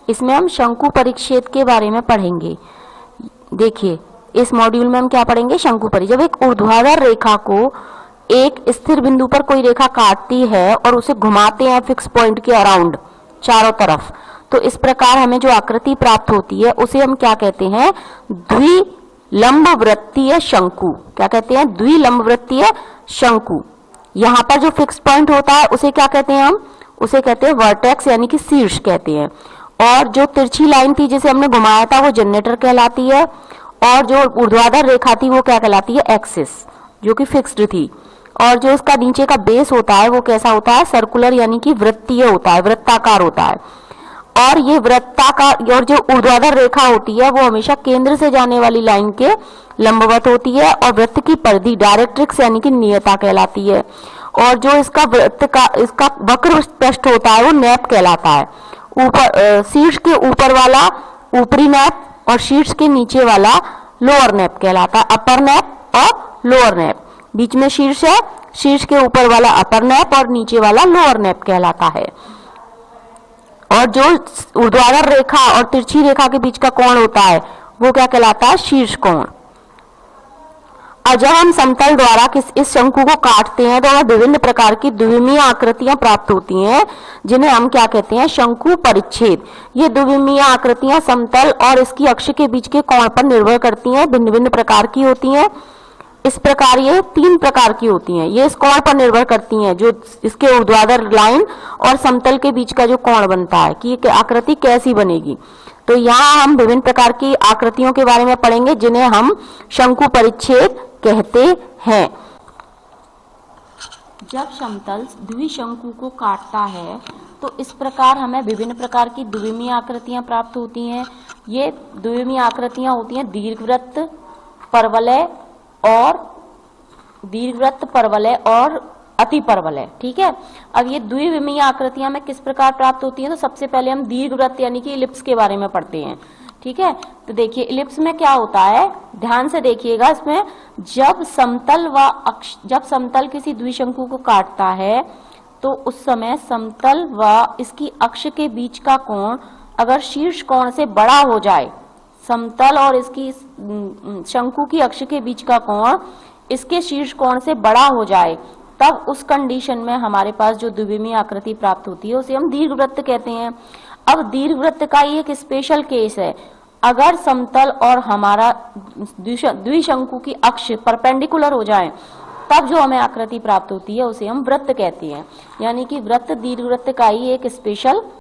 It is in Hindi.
इसमें हम शंकु परिच्छेद के बारे में पढ़ेंगे। देखिए, इस मॉड्यूल में हम क्या पढ़ेंगे? शंकु परिच्छेद। जब एक ऊर्ध्वाधर रेखा को एक स्थिर बिंदु पर कोई रेखा काटती है और उसे घुमाते हैं फिक्स पॉइंट के अराउंड चारों तरफ, तो इस प्रकार हमें जो आकृति प्राप्त होती है उसे हम क्या कहते हैं? द्विलंबवृत्तीय शंकु। क्या कहते हैं? द्विलंबवृत्तीय शंकु। यहाँ पर जो फिक्स पॉइंट होता है उसे क्या कहते हैं? हम उसे कहते हैं वर्टेक्स, यानी कि शीर्ष कहते हैं। और जो तिरछी लाइन थी जिसे हमने घुमाया था वो जनरेटर कहलाती है, और जो ऊर्ध्वाधर रेखा थी वो क्या कहलाती है? एक्सिस, जो कि फिक्स्ड थी। और जो इसका नीचे का बेस होता है वो कैसा होता है? सर्कुलर, यानी कि वृत्तीय होता है, वृत्ताकार होता है। और ये वृत्ताकार, और जो ऊर्ध्वाधर रेखा होती है वो हमेशा केंद्र से जाने वाली लाइन के लंबवत होती है, और वृत्त की परिधि डायरेक्ट्रिक्स यानी कि नियता कहलाती है। और जो इसका वृत्त का इसका वक्र पृष्ठ होता है वो नैप कहलाता है। ऊपर शीर्ष के ऊपर वाला ऊपरी नैप और शीर्ष के नीचे वाला लोअर नैप कहलाता है। अपर नैप और लोअर नैप, बीच में शीर्ष है, शीर्ष के ऊपर वाला अपर नैप और नीचे वाला लोअर नैप कहलाता है। और जो ऊर्ध्वाधर रेखा और तिरछी रेखा के बीच का कोण होता है वो क्या कहलाता है? शीर्ष कोण। और जब हम समतल द्वारा इस शंकु को काटते हैं तो हमें विभिन्न प्रकार की द्विमीय आकृतियां प्राप्त होती हैं, जिन्हें हम क्या कहते हैं? शंकु परिच्छेद। ये द्विमीय आकृतियां समतल और इसकी अक्ष के बीच के कोण पर निर्भर करती हैं, भिन्न भिन्न प्रकार की होती हैं। इस प्रकार ये 3 प्रकार की होती हैं। ये इस कोण पर निर्भर करती हैं, जो इसके ऊर्ध्वाधर लाइन और समतल के बीच का जो कोण बनता है कि ये आकृति कैसी बनेगी। तो यहाँ हम विभिन्न प्रकार की आकृतियों के बारे में पढ़ेंगे, जिन्हें हम शंकु परिच्छेद कहते हैं। जब समतल द्विशंकु को काटता है तो इस प्रकार हमें विभिन्न प्रकार की द्विमीय आकृतियां प्राप्त होती हैं। ये द्विमीय आकृतियां होती हैं दीर्घवृत्त, परवलय और अति परवलय। ठीक है। अब ये द्विविमीय आकृतियां में किस प्रकार प्राप्त होती हैं? तो सबसे पहले हम दीर्घवृत्त यानी कि इलिप्स के बारे में पढ़ते हैं। ठीक है। तो देखिए, इलिप्स में क्या होता है, ध्यान से देखिएगा। इसमें जब समतल किसी द्विशंकु को काटता है तो उस समय समतल व इसकी अक्ष के बीच का कोण अगर शीर्ष कोण से बड़ा हो जाए, समतल और इसकी शंकु की अक्ष के बीच का कोण इसके शीर्ष कोण से बड़ा हो जाए, तब उस कंडीशन में हमारे पास जो द्विविमीय आकृति प्राप्त होती है उसे हम दीर्घवृत्त कहते हैं। अब दीर्घवृत्त का ये एक स्पेशल केस है। अगर समतल और हमारा द्विशंकु की अक्ष परपेंडिकुलर हो जाए, तब जो हमें आकृति प्राप्त होती है उसे हम वृत्त कहते हैं। यानी कि वृत्त दीर्घवृत्त का ही एक स्पेशल